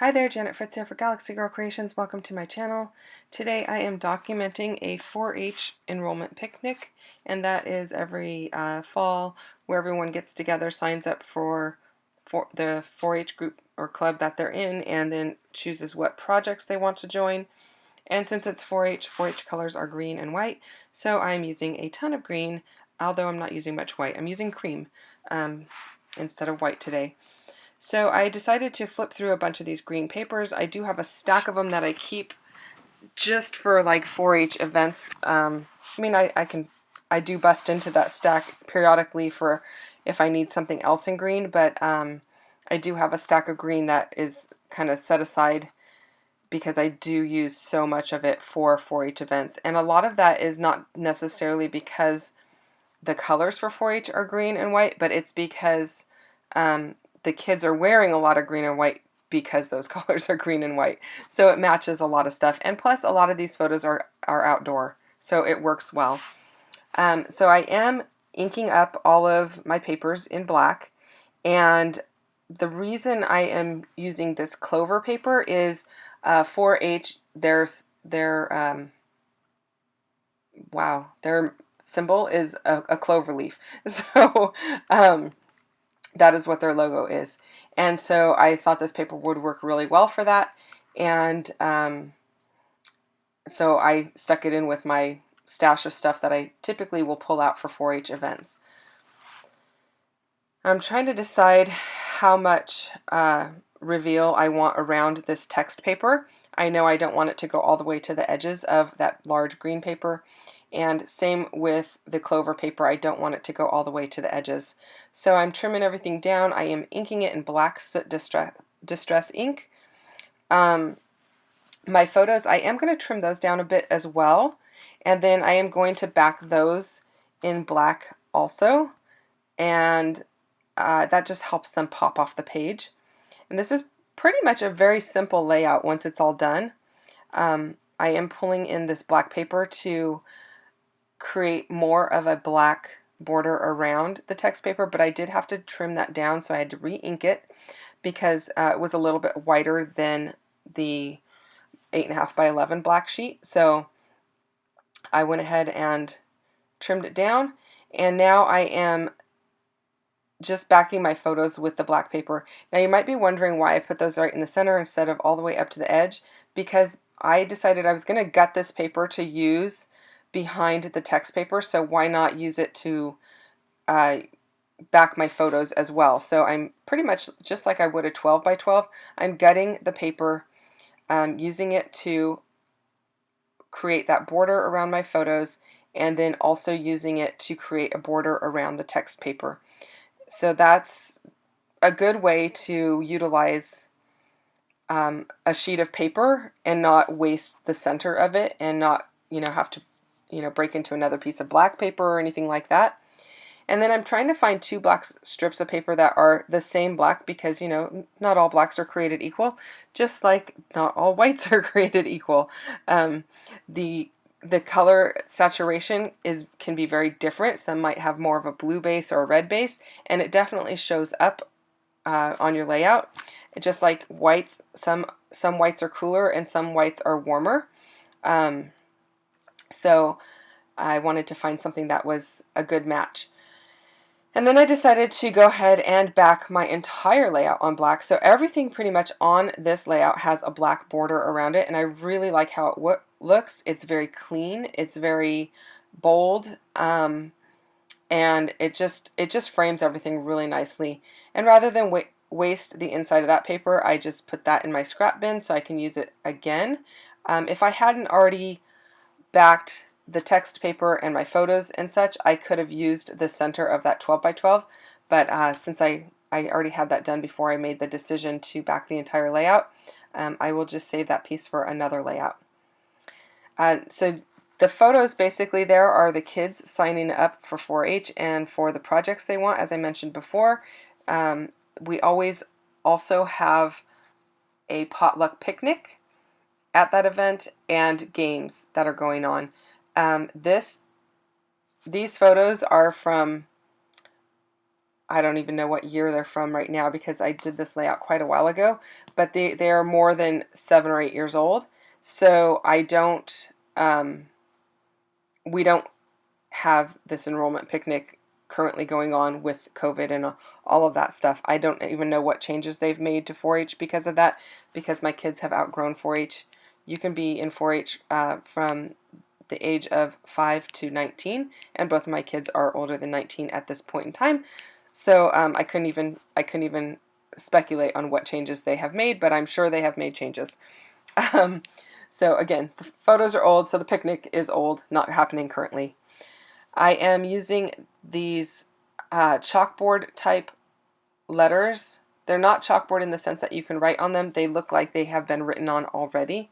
Hi there, Janet Fritz here for Galaxy Girl Creations. Welcome to my channel. Today I am documenting a 4-H enrollment picnic, and that is every fall where everyone gets together, signs up for the 4-H group or club that they're in, and then chooses what projects they want to join. And since it's 4-H, 4-H colors are green and white, so I'm using a ton of green, although I'm not using much white. I'm using cream instead of white today. So I decided to flip through a bunch of these green papers. I do have a stack of them that I keep just for like 4-H events. I do bust into that stack periodically for if I need something else in green, but I do have a stack of green that is kind of set aside because I do use so much of it for 4-H events. And a lot of that is not necessarily because the colors for 4-H are green and white, but it's because the kids are wearing a lot of green and white because those colors are green and white. So it matches a lot of stuff. And plus, a lot of these photos are outdoor, so it works well. So I am inking up all of my papers in black. And the reason I am using this clover paper is 4-H, their symbol is a clover leaf. So that is what their logo is. And so I thought this paper would work really well for that. And so I stuck it in with my stash of stuff that I typically will pull out for 4-H events. I'm trying to decide how much reveal I want around this text paper. I know I don't want it to go all the way to the edges of that large green paper. And same with the clover paper, I don't want it to go all the way to the edges. So I'm trimming everything down. I am inking it in black soot distress ink. My photos, I am going to trim those down a bit as well. And then I am going to back those in black also. And that just helps them pop off the page. And this is pretty much a very simple layout once it's all done. I am pulling in this black paper to create more of a black border around the text paper, but I did have to trim that down, so I had to re-ink it because it was a little bit whiter than the 8.5 by 11 black sheet. So I went ahead and trimmed it down, and now I am just backing my photos with the black paper. Now you might be wondering why I put those right in the center instead of all the way up to the edge, because I decided I was going to gut this paper to use behind the text paper, so why not use it to back my photos as well. So I'm pretty much just like I would a 12 by 12. I'm gutting the paper, using it to create that border around my photos, and then also using it to create a border around the text paper. So that's a good way to utilize a sheet of paper and not waste the center of it, and not have to break into another piece of black paper or anything like that. And then I'm trying to find two black strips of paper that are the same black, because not all blacks are created equal, just like not all whites are created equal. The color saturation can be very different. Some might have more of a blue base or a red base, and it definitely shows up on your layout. Just like whites, some whites are cooler and some whites are warmer. So I wanted to find something that was a good match. And then I decided to go ahead and back my entire layout on black. So everything pretty much on this layout has a black border around it, and I really like how it looks. It's very clean, it's very bold, and it just frames everything really nicely. And rather than waste the inside of that paper, I just put that in my scrap bin so I can use it again. If I hadn't already backed the text paper and my photos and such, I could have used the center of that 12 by 12, but since I already had that done before I made the decision to back the entire layout, I will just save that piece for another layout. So the photos basically there are the kids signing up for 4-H and for the projects they want, as I mentioned before. We always also have a potluck picnic at that event and games that are going on. These photos are from I don't even know what year they're from right now because I did this layout quite a while ago, but they are more than 7 or 8 years old. So I don't, we don't have this enrollment picnic currently going on with COVID and all of that stuff. I don't even know what changes they've made to 4-H because of that, because my kids have outgrown 4-H. You can be in 4-H from the age of 5 to 19, and both of my kids are older than 19 at this point in time. So I couldn't even speculate on what changes they have made, but I'm sure they have made changes. So again, the photos are old, so the picnic is old, not happening currently. I am using these chalkboard type letters. They're not chalkboard in the sense that you can write on them. They look like they have been written on already.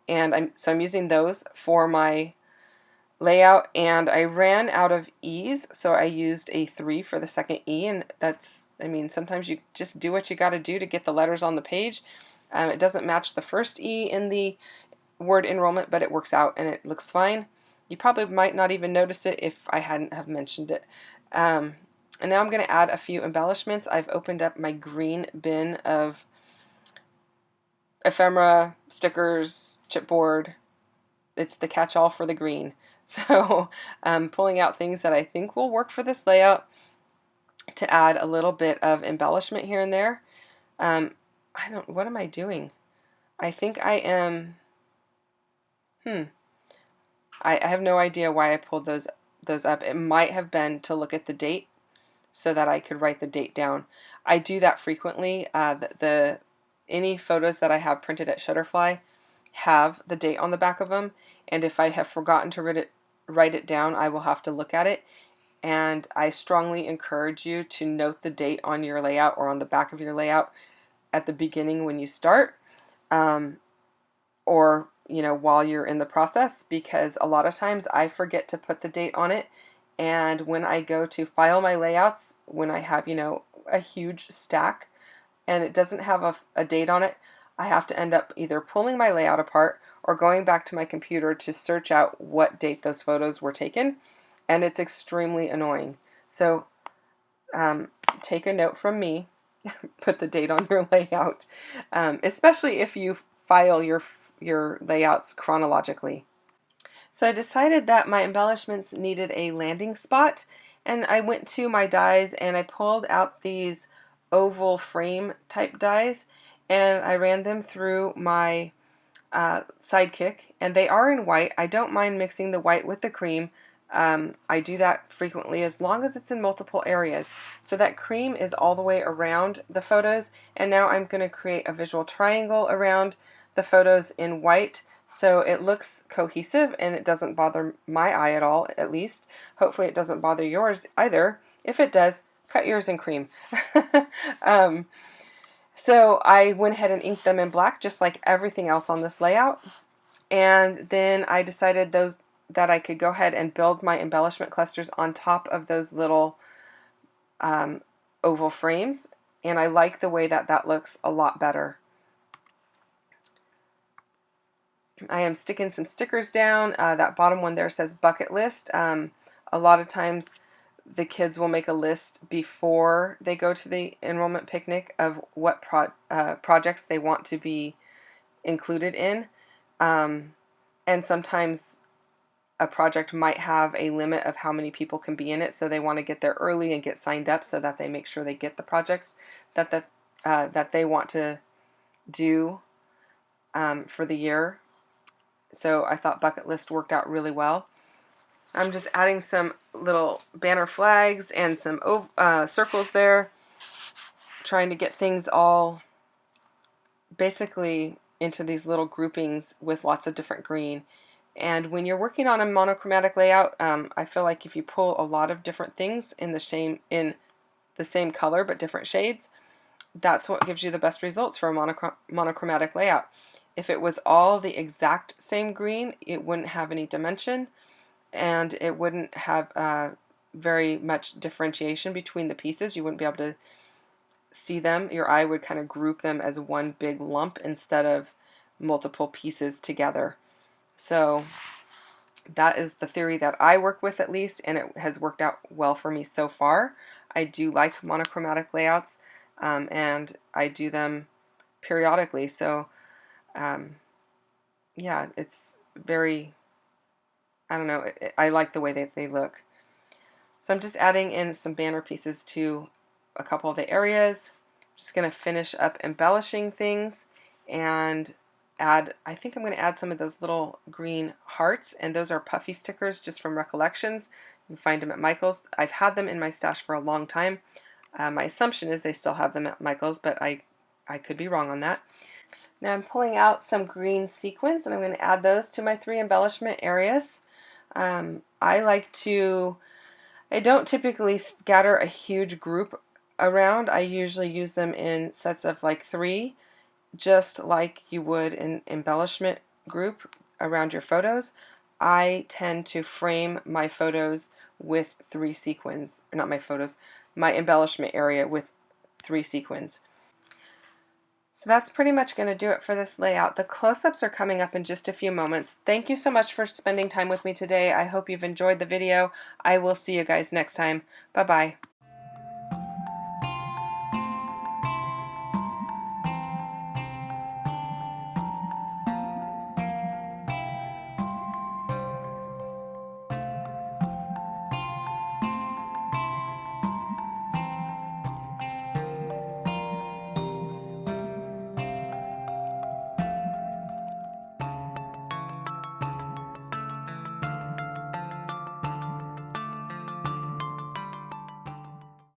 And I'm using those for my layout, and I ran out of E's, so I used a 3 for the second E, and that's, I mean, sometimes you just do what you got to do to get the letters on the page. It doesn't match the first E in the word enrollment, but it works out and it looks fine. You probably might not even notice it if I hadn't have mentioned it. And now I'm going to add a few embellishments. I've opened up my green bin of ephemera, stickers, chipboard. It's the catch-all for the green. So I'm pulling out things that I think will work for this layout to add a little bit of embellishment here and there. What am I doing? I think I am, I have no idea why I pulled those up. It might have been to look at the date so that I could write the date down. I do that frequently. Any photos that I have printed at Shutterfly have the date on the back of them, and if I have forgotten to write it down, I will have to look at it. And I strongly encourage you to note the date on your layout or on the back of your layout at the beginning when you start, or while you're in the process, because a lot of times I forget to put the date on it, and when I go to file my layouts, when I have a huge stack and it doesn't have a date on it, I have to end up either pulling my layout apart or going back to my computer to search out what date those photos were taken, and it's extremely annoying. So take a note from me, put the date on your layout, especially if you file your layouts chronologically. So I decided that my embellishments needed a landing spot, and I went to my dies and I pulled out these oval frame type dies, and I ran them through my Sidekick, and they are in white. I don't mind mixing the white with the cream. I do that frequently as long as it's in multiple areas. So that cream is all the way around the photos, and now I'm going to create a visual triangle around the photos in white so it looks cohesive and it doesn't bother my eye at all, at least. Hopefully it doesn't bother yours either. If it does, cut yours in cream. So I went ahead and inked them in black just like everything else on this layout, and then I decided that I could go ahead and build my embellishment clusters on top of those little oval frames, and I like the way that looks a lot better. I am sticking some stickers down. That bottom one there says bucket list. A lot of times the kids will make a list before they go to the enrollment picnic of what projects they want to be included in. And sometimes a project might have a limit of how many people can be in it, so they want to get there early and get signed up so that they make sure they get the projects that they want to do for the year. So I thought bucket list worked out really well. I'm just adding some little banner flags and some circles there, trying to get things all basically into these little groupings with lots of different green. And when you're working on a monochromatic layout, I feel like if you pull a lot of different things in the same color but different shades, that's what gives you the best results for a monochromatic layout. If it was all the exact same green, it wouldn't have any dimension, and it wouldn't have very much differentiation between the pieces. You wouldn't be able to see them. Your eye would kind of group them as one big lump instead of multiple pieces together. So that is the theory that I work with, at least, and it has worked out well for me so far. I do like monochromatic layouts, and I do them periodically. So yeah, it's very, I don't know, I like the way that they look. So I'm just adding in some banner pieces to a couple of the areas. Just going to finish up embellishing things and add, I think I'm going to add some of those little green hearts, and those are puffy stickers just from Recollections. You can find them at Michael's. I've had them in my stash for a long time. My assumption is they still have them at Michael's, but I could be wrong on that. Now I'm pulling out some green sequins, and I'm going to add those to my 3 embellishment areas. I don't typically scatter a huge group around. I usually use them in sets of like 3, just like you would an embellishment group around your photos. I tend to frame my photos with 3 sequins, or not my photos, my embellishment area with 3 sequins. So that's pretty much going to do it for this layout. The close-ups are coming up in just a few moments. Thank you so much for spending time with me today. I hope you've enjoyed the video. I will see you guys next time. Bye-bye.